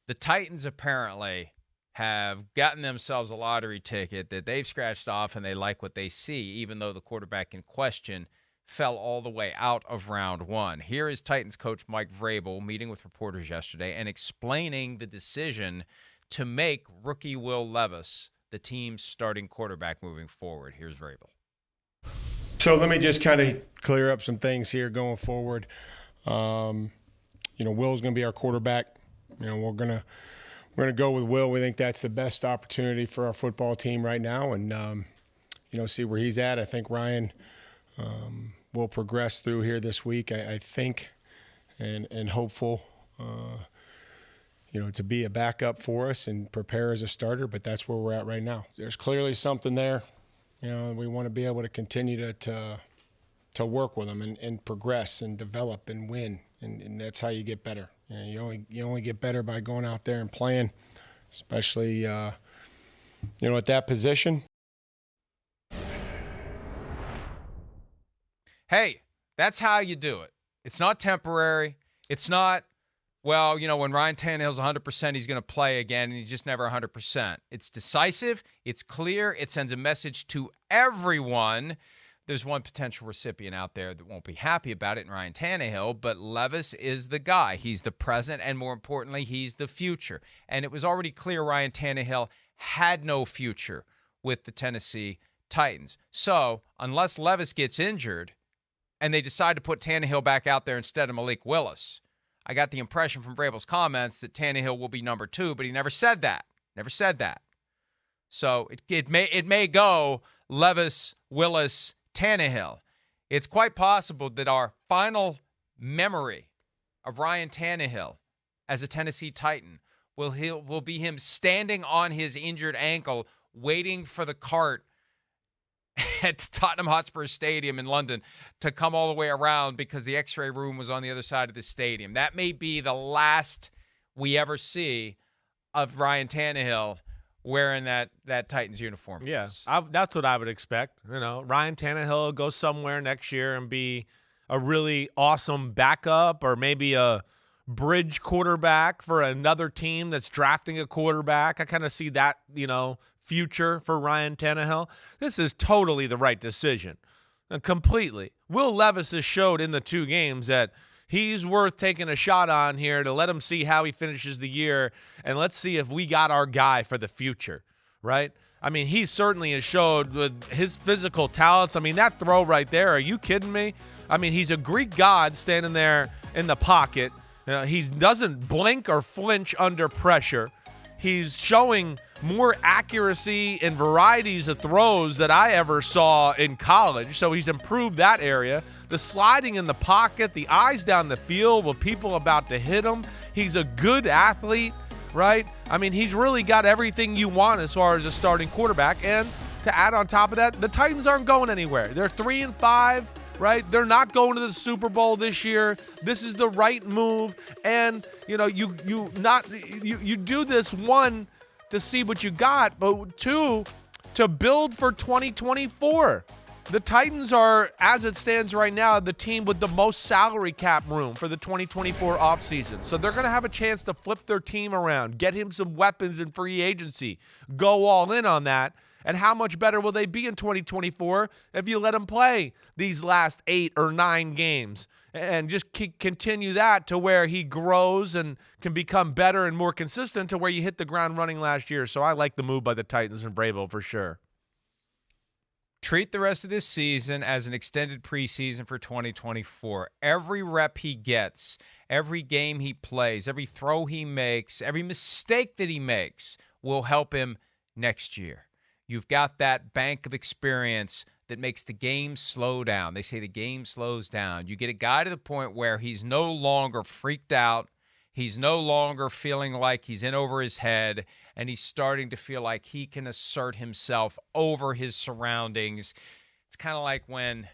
the Titans apparently have gotten themselves a lottery ticket that they've scratched off, and they like what they see, even though the quarterback in question fell all the way out of round one. Here is Titans coach Mike Vrabel meeting with reporters yesterday and explaining the decision to make rookie Will Levis the team's starting quarterback moving forward. Here's Vrabel. So let me just kind of clear up some things here going forward. Will's going to be our quarterback. We're going to go with Will. We think that's the best opportunity for our football team right now, and see where he's at. I think Ryan will progress through here this week. I think, and hopeful, to be a backup for us and prepare as a starter. But that's where we're at right now. There's clearly something there. We want to be able to continue to work with them and progress and develop and win, and that's how you get better. You only get better by going out there and playing, especially at that position. Hey, that's how you do it. It's not temporary. It's not, when Ryan Tannehill's 100%, he's going to play again, and he's just never 100%. It's decisive. It's clear. It sends a message to everyone. There's one potential recipient out there that won't be happy about it in Ryan Tannehill, but Levis is the guy. He's the present, and more importantly, he's the future. And it was already clear Ryan Tannehill had no future with the Tennessee Titans. So unless Levis gets injured and they decide to put Tannehill back out there instead of Malik Willis, I got the impression from Vrabel's comments that Tannehill will be number 2, but he never said that. So it may go Levis, Willis, Tannehill. It's quite possible that our final memory of Ryan Tannehill as a Tennessee Titan will be him standing on his injured ankle waiting for the cart at Tottenham Hotspur Stadium in London to come all the way around because the x-ray room was on the other side of the stadium. That may be the last we ever see of Ryan Tannehill wearing that Titans uniform. Yes, that's what I would expect. Ryan Tannehill will go somewhere next year and be a really awesome backup, or maybe a bridge quarterback for another team that's drafting a quarterback. I kind of see that, future for Ryan Tannehill. This is totally the right decision, completely. Will Levis has showed in the 2 games that he's worth taking a shot on here to let him see how he finishes the year, and let's see if we got our guy for the future, right? I mean, he certainly has showed with his physical talents. I mean, that throw right there, are you kidding me? I mean, he's a Greek god standing there in the pocket. He doesn't blink or flinch under pressure. He's showing more accuracy and varieties of throws that I ever saw in college, so he's improved that area. The sliding in the pocket, the eyes down the field with people about to hit him. He's a good athlete, right? I mean, he's really got everything you want as far as a starting quarterback. And to add on top of that, the Titans aren't going anywhere. They're 3-5, right? They're not going to the Super Bowl this year. This is the right move. And, you do this, 1, to see what you got, but 2, to build for 2024. The Titans are, as it stands right now, the team with the most salary cap room for the 2024 offseason. So they're going to have a chance to flip their team around, get him some weapons in free agency, go all in on that. And how much better will they be in 2024 if you let him play these last 8 or 9 games and just continue that to where he grows and can become better and more consistent to where you hit the ground running last year. So I like the move by the Titans and Vrabel for sure. Treat the rest of this season as an extended preseason for 2024. Every rep he gets, every game he plays, every throw he makes, every mistake that he makes will help him next year. You've got that bank of experience that makes the game slow down. They say the game slows down. You get a guy to the point where he's no longer freaked out. He's no longer feeling like he's in over his head, and he's starting to feel like he can assert himself over his surroundings. It's kind of like when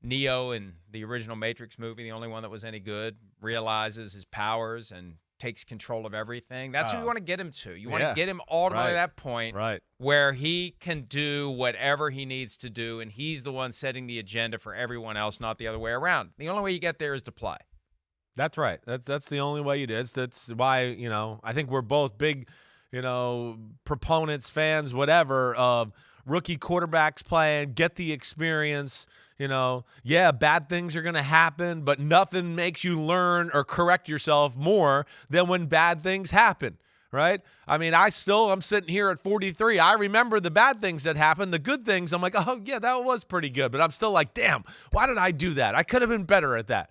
Neo in the original Matrix movie, the only one that was any good, realizes his powers and takes control of everything. That's what you want to get him to. You want to get him all the way to that point where he can do whatever he needs to do, and he's the one setting the agenda for everyone else, not the other way around. The only way you get there is to play. That's right. That's the only way you do it. That's why, I think we're both big, proponents, fans, whatever, of rookie quarterbacks playing, get the experience. Yeah, bad things are going to happen, but nothing makes you learn or correct yourself more than when bad things happen. Right? I mean, I'm sitting here at 43. I remember the bad things that happened. The good things, I'm like, oh, yeah, that was pretty good. But I'm still like, damn, why did I do that? I could have been better at that.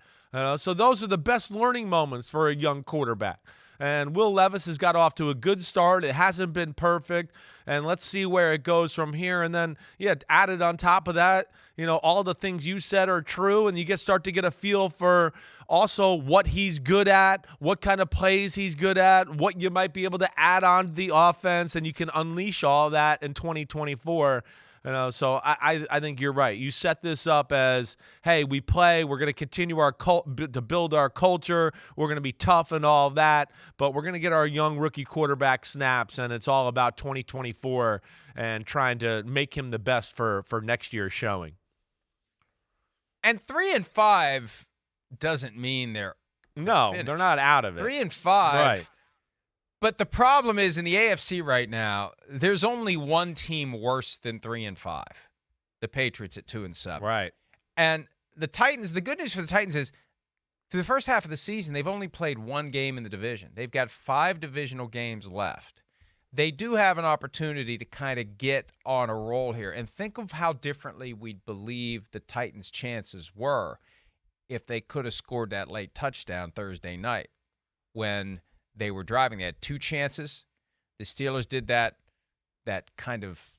So those are the best learning moments for a young quarterback. And Will Levis has got off to a good start. It hasn't been perfect. And let's see where it goes from here. And then, added on top of that, all the things you said are true. And you start to get a feel for also what he's good at, what kind of plays he's good at, what you might be able to add on to the offense. And you can unleash all that in 2024. So I think you're right. You set this up as, hey, we play. We're going to continue to build our culture. We're going to be tough and all that, but we're going to get our young rookie quarterback snaps, and it's all about 2024 and trying to make him the best for next year's showing. And 3-5 doesn't mean they're finished. They're not out of it. 3-5. Right. But the problem is in the AFC right now, there's only one team worse than 3-5. The Patriots at 2-7. Right. And the Titans, the good news for the Titans is through the first half of the season, they've only played one game in the division. They've got 5 divisional games left. They do have an opportunity to kind of get on a roll here. And think of how differently we'd believe the Titans' chances were if they could have scored that late touchdown Thursday night when they were driving. They had 2 chances. The Steelers did that kind of,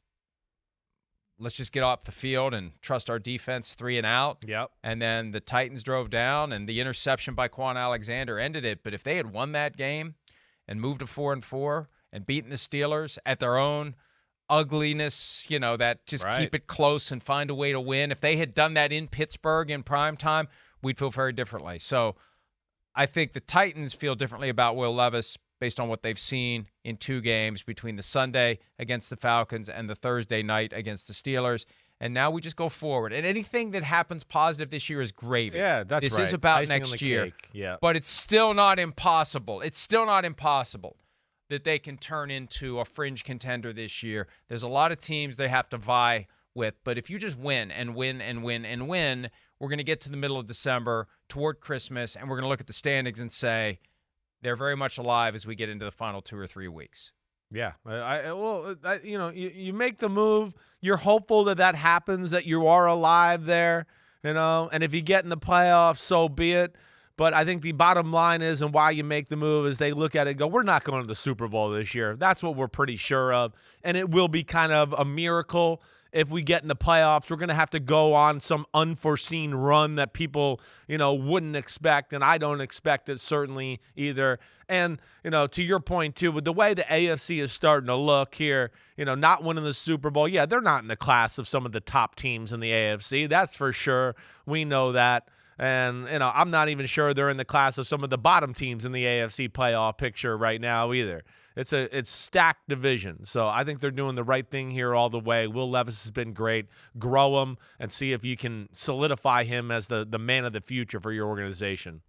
let's just get off the field and trust our defense, 3 and out. Yep. And then the Titans drove down, and the interception by Quan Alexander ended it. But if they had won that game and moved to 4-4 and beaten the Steelers at their own ugliness, that just keep it close and find a way to win, if they had done that in Pittsburgh in prime time, we'd feel very differently. So I think the Titans feel differently about Will Levis based on what they've seen in 2 games between the Sunday against the Falcons and the Thursday night against the Steelers. And now we just go forward. And anything that happens positive this year is gravy. Yeah, that's this right. This is about icing next year. Cake. Yeah. But it's still not impossible. It's still not impossible that they can turn into a fringe contender this year. There's a lot of teams they have to vie with. But if you just win and win and win and win, we're going to get to the middle of December toward Christmas, and we're going to look at the standings and say they're very much alive as we get into the final 2 or 3 weeks. Yeah. You make the move. You're hopeful that happens, that you are alive there, and if you get in the playoffs, so be it. But I think the bottom line is, and why you make the move, is they look at it and go, we're not going to the Super Bowl this year. That's what we're pretty sure of. And it will be kind of a miracle if we get in the playoffs. We're going to have to go on some unforeseen run that people, wouldn't expect. And I don't expect it certainly either. And, to your point too, with the way the AFC is starting to look here, not winning the Super Bowl. Yeah, they're not in the class of some of the top teams in the AFC. That's for sure. We know that. And, I'm not even sure they're in the class of some of the bottom teams in the AFC playoff picture right now either. It's stacked division. So I think they're doing the right thing here all the way. Will Levis has been great. Grow him and see if you can solidify him as the man of the future for your organization.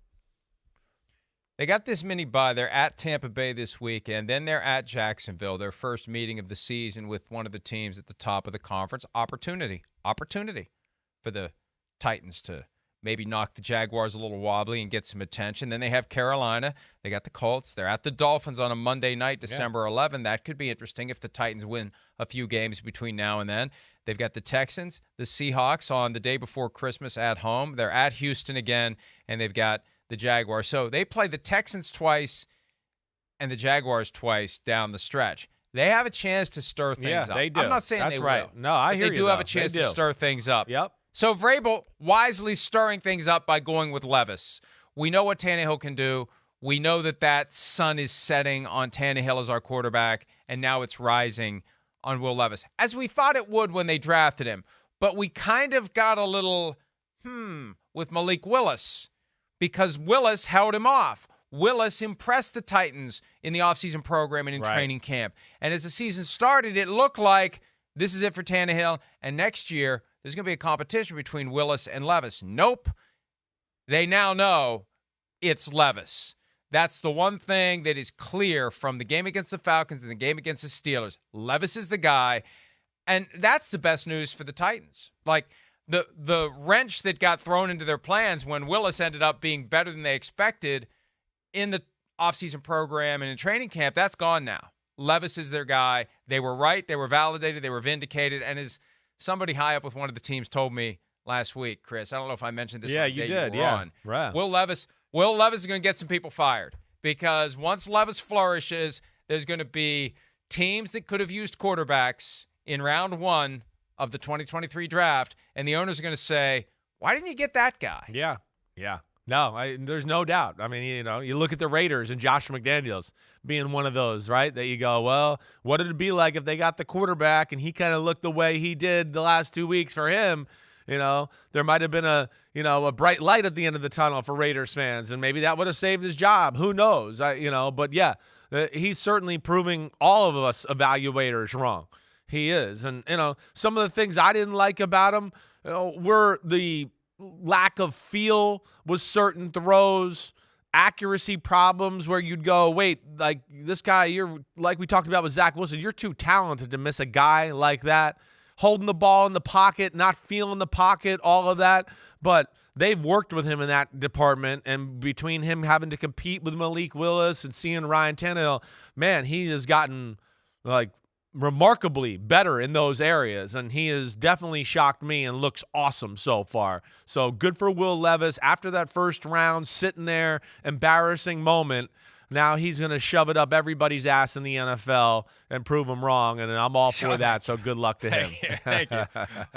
They got this mini bye. They're at Tampa Bay this weekend. Then they're at Jacksonville, their first meeting of the season with one of the teams at the top of the conference. Opportunity for the Titans to maybe knock the Jaguars a little wobbly and get some attention. Then they have Carolina. They got the Colts. They're at the Dolphins on a Monday night, December 11. That could be interesting if the Titans win a few games between now and then. They've got the Texans, the Seahawks on the day before Christmas at home. They're at Houston again, and they've got the Jaguars. So they play the Texans twice and the Jaguars twice down the stretch. They have a chance to stir things up. Yeah, they do. I'm not saying That's they right. will. No, I hear you. They do have a chance to stir things up. Yep. So Vrabel wisely stirring things up by going with Levis. We know what Tannehill can do. We know that sun is setting on Tannehill as our quarterback, and now it's rising on Will Levis, as we thought it would when they drafted him. But we kind of got a little with Malik Willis because Willis held him off. Willis impressed the Titans in the offseason program and in training camp. And as the season started, it looked like this is it for Tannehill, and next year there's going to be a competition between Willis and Levis. Nope. They now know it's Levis. That's the one thing that is clear from the game against the Falcons and the game against the Steelers. Levis is the guy, and that's the best news for the Titans. Like, the wrench that got thrown into their plans when Willis ended up being better than they expected in the offseason program and in training camp, that's gone now. Levis is their guy. They were right. They were validated. They were vindicated. And as somebody high up with one of the teams told me last week, Chris, I don't know if I mentioned this. Yeah, on the you day did. You were on. Right. Will Levis is going to get some people fired, because once Levis flourishes, there's going to be teams that could have used quarterbacks in round 1 of the 2023 draft, and the owners are going to say, why didn't you get that guy? Yeah. No, there's no doubt. I mean, you look at the Raiders and Josh McDaniels being one of those, right? That you go, well, what would it be like if they got the quarterback and he kind of looked the way he did the last 2 weeks for him? There might have been a bright light at the end of the tunnel for Raiders fans, and maybe that would have saved his job. Who knows? But yeah, he's certainly proving all of us evaluators wrong. He is. And, some of the things I didn't like about him were the lack of feel with certain throws, accuracy problems where you'd go, wait, like this guy, you're like we talked about with Zach Wilson, you're too talented to miss a guy like that. Holding the ball in the pocket, not feeling the pocket, all of that. But they've worked with him in that department, and between him having to compete with Malik Willis and seeing Ryan Tannehill, man, he has gotten remarkably better in those areas, and he has definitely shocked me and looks awesome so far. So good for Will Levis. After that first round, sitting there, embarrassing moment, now he's going to shove it up everybody's ass in the NFL and prove them wrong, and I'm all for that, so good luck to him. Thank you.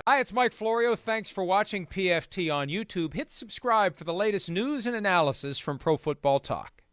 Hi, it's Mike Florio. Thanks for watching PFT on YouTube. Hit subscribe for the latest news and analysis from Pro Football Talk.